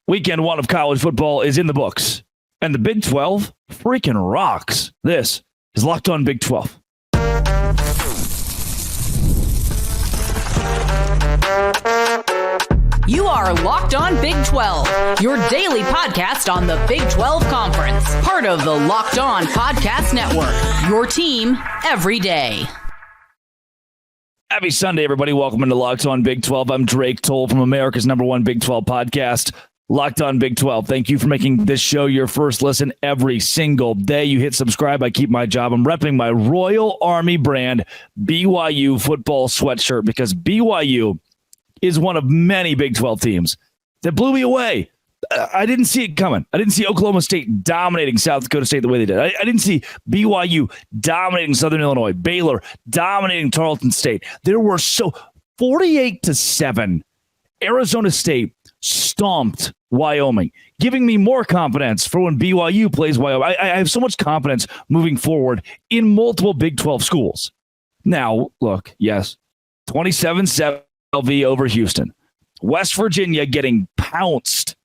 Weekend one of college football is in the books, and the Big 12 freaking rocks. This is Locked On Big 12. You are Locked On Big 12, your daily podcast on the Big 12 Conference, part of the Locked On Podcast Network, your team every day. Happy Sunday, everybody. Welcome into Locked On Big 12. I'm Drake Toll from America's #1 Big 12 podcast, Locked On Big 12. Thank you for making this show your first listen every single day. You hit subscribe, I keep my job. I'm repping my Royal Army brand BYU football sweatshirt because BYU is one of many Big 12 teams that blew me away. I didn't see it coming. I didn't see Oklahoma State dominating South Dakota State the way they did. I didn't see BYU dominating Southern Illinois, Baylor dominating Tarleton State. There were 48-7. Arizona State stomped Wyoming, giving me more confidence for when BYU plays Wyoming. I have so much confidence moving forward in multiple Big 12 schools. Now, look, yes, 27-7 LV over Houston. West Virginia getting pounced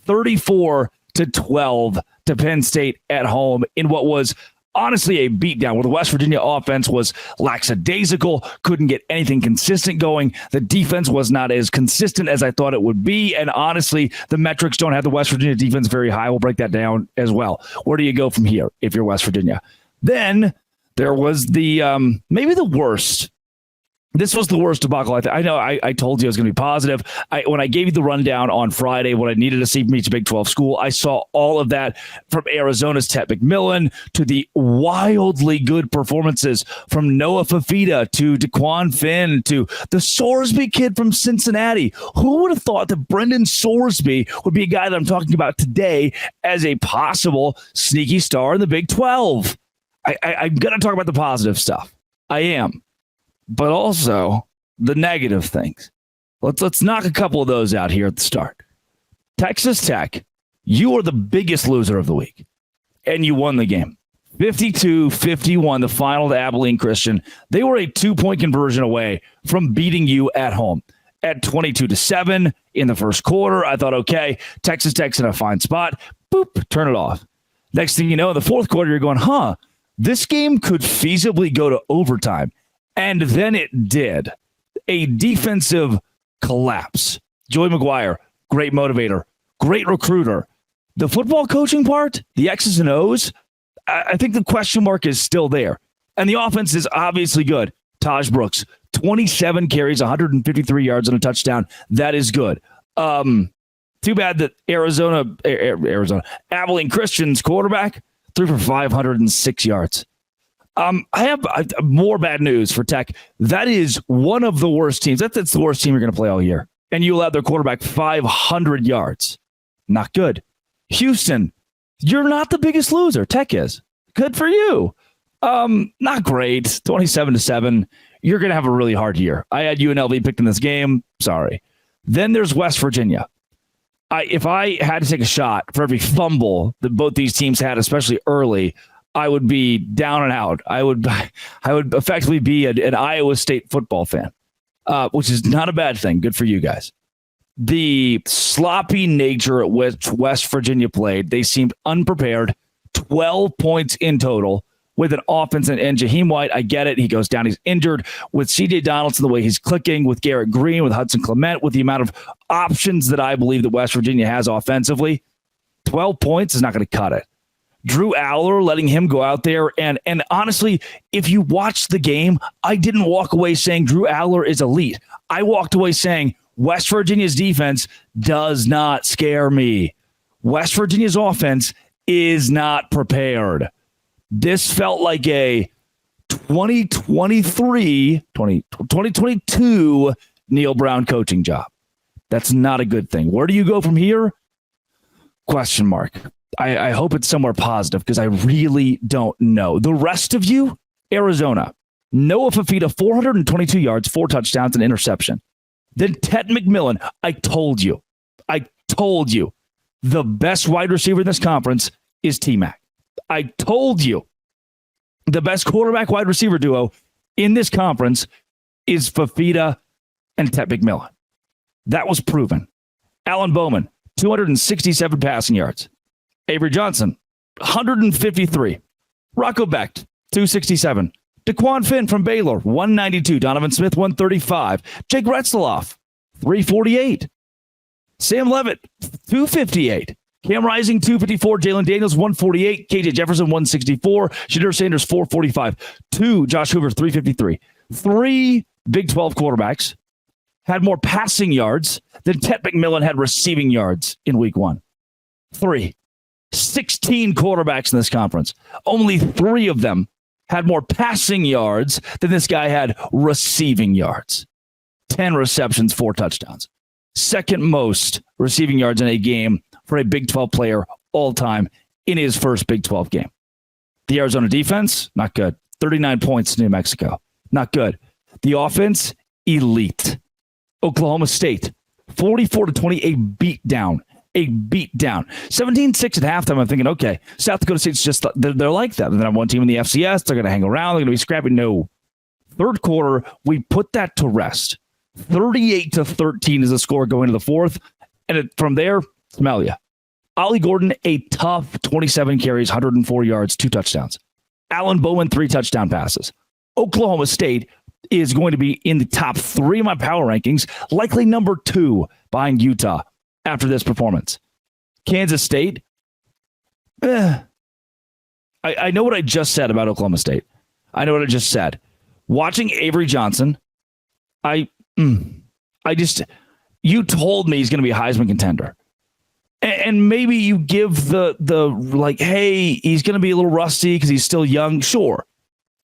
34-12 to Penn State at home in what was honestly a beatdown where the West Virginia offense was lackadaisical, couldn't get anything consistent going. The defense was not as consistent as I thought it would be. And honestly, the metrics don't have the West Virginia defense very high. We'll break that down as well. Where do you go from here if you're West Virginia? Then there was the maybe the worst. This was the worst debacle. I know I told you I was going to be positive. When I gave you the rundown on Friday, what I needed to see from each Big 12 school, I saw all of that from Arizona's Ted McMillan to the wildly good performances from Noah Fafita to DeQuan Finn to the Soarsby kid from Cincinnati. Who would have thought that Brendan Soarsby would be a guy that I'm talking about today as a possible sneaky star in the Big 12? I'm going to talk about the positive stuff. I am. But also the negative things. Let's knock a couple of those out here at the start. Texas Tech, you are the biggest loser of the week, and you won the game. 52-51, the final to Abilene Christian. They were a 2-point conversion away from beating you at home. At 22-7 in the first quarter, I thought, okay, Texas Tech's in a fine spot. Boop, turn it off. Next thing you know, in the fourth quarter, you're going, this game could feasibly go to overtime. And then it did. A defensive collapse. Joey McGuire, great motivator, great recruiter. The football coaching part, the X's and O's, I think the question mark is still there. And the offense is obviously good. Taj Brooks, 27 carries, 153 yards and a touchdown. That is good. Too bad that Abilene Christian's quarterback threw for 506 yards. I have more bad news for Tech. That is one of the worst teams. That's the worst team you're going to play all year. And you allowed their quarterback 500 yards. Not good. Houston, you're not the biggest loser. Tech is. Good for you. Not great. 27-7. You're going to have a really hard year. I had UNLV picked in this game. Sorry. Then there's West Virginia. If I had to take a shot for every fumble that both these teams had, especially early, I would be down and out. I would effectively be an Iowa State football fan, which is not a bad thing. Good for you guys. The sloppy nature at which West Virginia played, they seemed unprepared. 12 points in total with an offense and Jaheim White. I get it. He goes down. He's injured. With C.J. Donaldson, the way he's clicking, with Garrett Green, with Hudson Clement, with the amount of options that I believe that West Virginia has offensively, 12 points is not going to cut it. Drew Aller, letting him go out there. And honestly, if you watch the game, I didn't walk away saying Drew Aller is elite. I walked away saying West Virginia's defense does not scare me. West Virginia's offense is not prepared. This felt like a 2022 Neil Brown coaching job. That's not a good thing. Where do you go from here? Question mark. I hope it's somewhere positive because I really don't know. The rest of you, Arizona, Noah Fafita, 422 yards, 4 touchdowns, and interception. Then Ted McMillan, I told you, the best wide receiver in this conference is T-Mac. I told you the best quarterback wide receiver duo in this conference is Fafita and Ted McMillan. That was proven. Alan Bowman, 267 passing yards. Avery Johnson, 153. Rocco Becht, 267. DeQuan Finn from Baylor, 192. Donovan Smith, 135. Jake Retzloff, 348. Sam Levitt, 258. Cam Rising, 254. Jalen Daniels, 148. KJ Jefferson, 164. Shadur Sanders, 445. 2, Josh Hoover, 353. 3 Big 12 quarterbacks had more passing yards than Ted McMillan had receiving yards in week 1. 3. 16 quarterbacks in this conference. Only 3 of them had more passing yards than this guy had receiving yards. 10 receptions, 4 touchdowns. Second most receiving yards in a game for a Big 12 player all time in his first Big 12 game. The Arizona defense, not good. 39 points to New Mexico. Not good. The offense, elite. Oklahoma State, 44-20, a beatdown. A beatdown. 17-6 at halftime. I'm thinking, okay, South Dakota State's just, they're like that. They're not one team in the FCS. They're going to hang around. They're going to be scrappy. No. Third quarter, we put that to rest. 38-13 is the score going to the fourth. And from there, smell ya. Ollie Gordon, a tough 27 carries, 104 yards, 2 touchdowns. Alan Bowman, 3 touchdown passes. Oklahoma State is going to be in the top 3 of my power rankings, likely number 2 behind Utah after this performance. Kansas State, I know what I just said about Oklahoma State. I know what I just said. Watching Avery Johnson, you told me he's going to be a Heisman contender. And maybe you give the like, hey, he's going to be a little rusty because he's still young. Sure.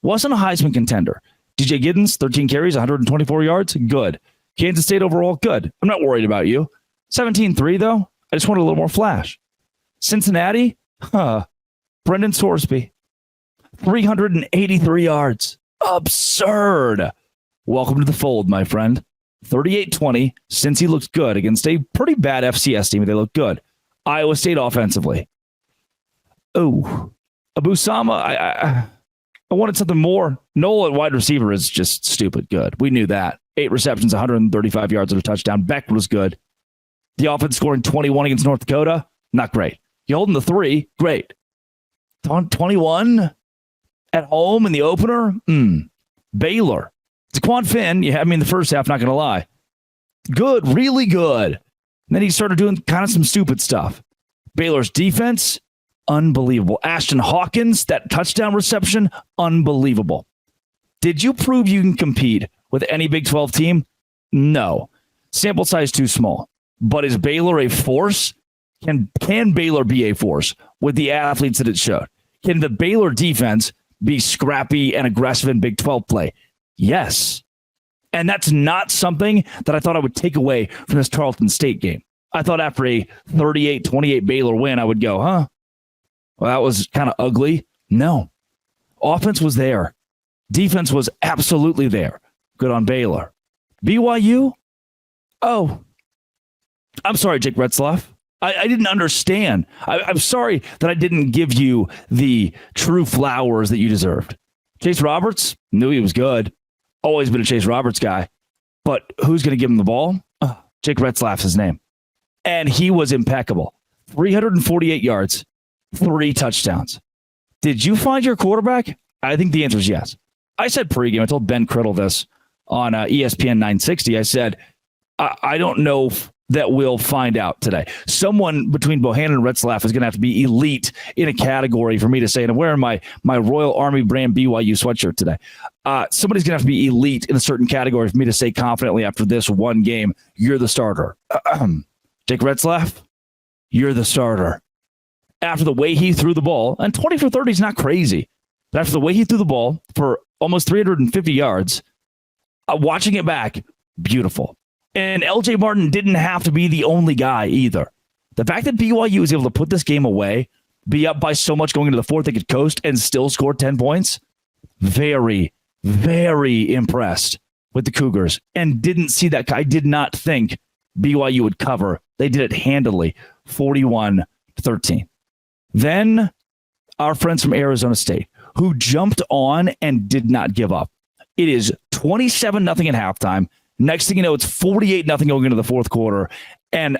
Wasn't a Heisman contender. DJ Giddens, 13 carries, 124 yards. Good. Kansas State overall, good. I'm not worried about you. 17-3, though. I just wanted a little more flash. Cincinnati, Brendan Sorsby, 383 yards. Absurd. Welcome to the fold, my friend. 38-20. Cincy looks good against a pretty bad FCS team. They look good. Iowa State offensively. Oh, Abu Sama, I wanted something more. Noel at wide receiver is just stupid good. We knew that. 8 receptions, 135 yards and a touchdown. Beck was good. The offense scoring 21 against North Dakota, not great. You holding the 3, great. 21 at home in the opener, Baylor. DeQuan Finn, in the first half, not going to lie. Good, really good. And then he started doing kind of some stupid stuff. Baylor's defense, unbelievable. Ashton Hawkins, that touchdown reception, unbelievable. Did you prove you can compete with any Big 12 team? No. Sample size too small. But is Baylor a force? Can Baylor be a force with the athletes that it showed? Can the Baylor defense be scrappy and aggressive in Big 12 play? Yes. And that's not something that I thought I would take away from this Tarleton State game. I thought after a 38-28 Baylor win, I would go, well, that was kind of ugly. No. Offense was there. Defense was absolutely there. Good on Baylor. BYU? Oh, I'm sorry, Jake Retzloff. I didn't understand. I'm sorry that I didn't give you the true flowers that you deserved. Chase Roberts, knew he was good. Always been a Chase Roberts guy. But who's going to give him the ball? Jake Retzlaff's his name. And he was impeccable. 348 yards, 3 touchdowns. Did you find your quarterback? I think the answer is yes. I said pregame. I told Ben Criddle this on ESPN 960. I said, I don't know that we'll find out today. Someone between Bohannon and Retzlaff is going to have to be elite in a category for me to say, and I'm wearing my Royal Army brand BYU sweatshirt today. Somebody's going to have to be elite in a certain category for me to say confidently after this one game, you're the starter. Jake Retzlaff, you're the starter. After the way he threw the ball, and 20 for 30 is not crazy, but after the way he threw the ball for almost 350 yards, watching it back, beautiful. And LJ Martin didn't have to be the only guy either. The fact that BYU was able to put this game away, be up by so much going into the fourth, they could coast and still score 10 points. Very, very impressed with the Cougars and didn't see that. I did not think BYU would cover. They did it handily, 41-13. Then our friends from Arizona State, who jumped on and did not give up. It is 27-0 at halftime. Next thing you know, it's 48-0 going into the fourth quarter. And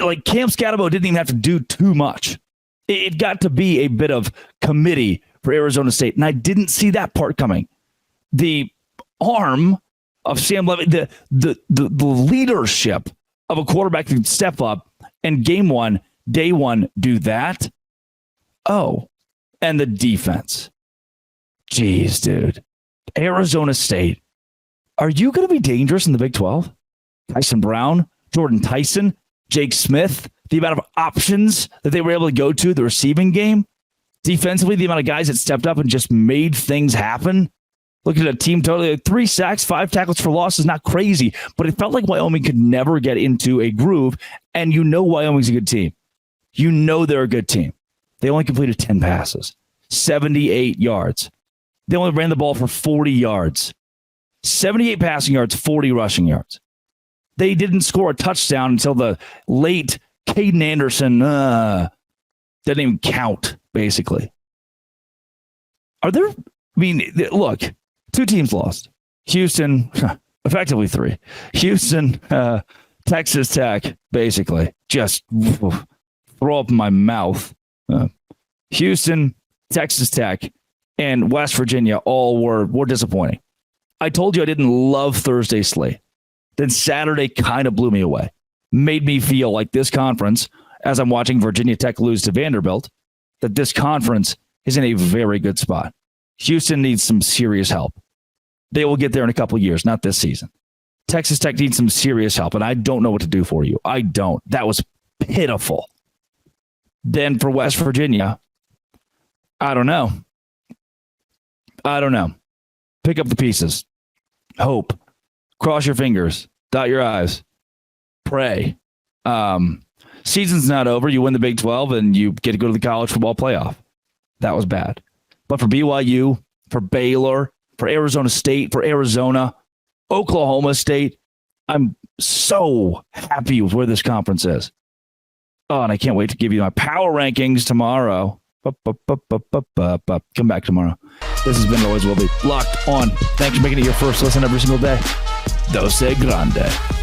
like Cam Scatabo didn't even have to do too much. It got to be a bit of committee for Arizona State, and I didn't see that part coming. The arm of Sam Levy, the leadership of a quarterback that can step up and game one, day one, do that. Oh, and the defense. Jeez, dude. Arizona State. Are you going to be dangerous in the Big 12? Tyson Brown, Jordan Tyson, Jake Smith, the amount of options that they were able to go to, the receiving game, defensively, the amount of guys that stepped up and just made things happen. Look at a team totally, 3 sacks, 5 tackles for loss is not crazy, but it felt like Wyoming could never get into a groove, and you know Wyoming's a good team. You know they're a good team. They only completed 10 passes, 78 yards. They only ran the ball for 40 yards. 78 passing yards, 40 rushing yards. They didn't score a touchdown until the late Caden Anderson didn't even count, basically. Are there, look, 2 teams lost. Houston, effectively 3. Houston, Texas Tech, basically. Just throw up in my mouth. Houston, Texas Tech, and West Virginia all were disappointing. I told you I didn't love Thursday slate. Then Saturday kind of blew me away. Made me feel like this conference, as I'm watching Virginia Tech lose to Vanderbilt, that this conference is in a very good spot. Houston needs some serious help. They will get there in a couple of years, not this season. Texas Tech needs some serious help, and I don't know what to do for you. I don't. That was pitiful. Then for West Virginia, I don't know. Pick up the pieces. Hope. Cross your fingers. Dot your I's. Pray. Season's not over. You win the Big 12 and you get to go to the college football playoff. That was bad. But for BYU, for Baylor, for Arizona State, for Arizona, Oklahoma State, I'm so happy with where this conference is. Oh, and I can't wait to give you my power rankings tomorrow. Come back tomorrow. This has been Always Will Be Locked On. Thanks for making it your first listen every single day. Dose Grande.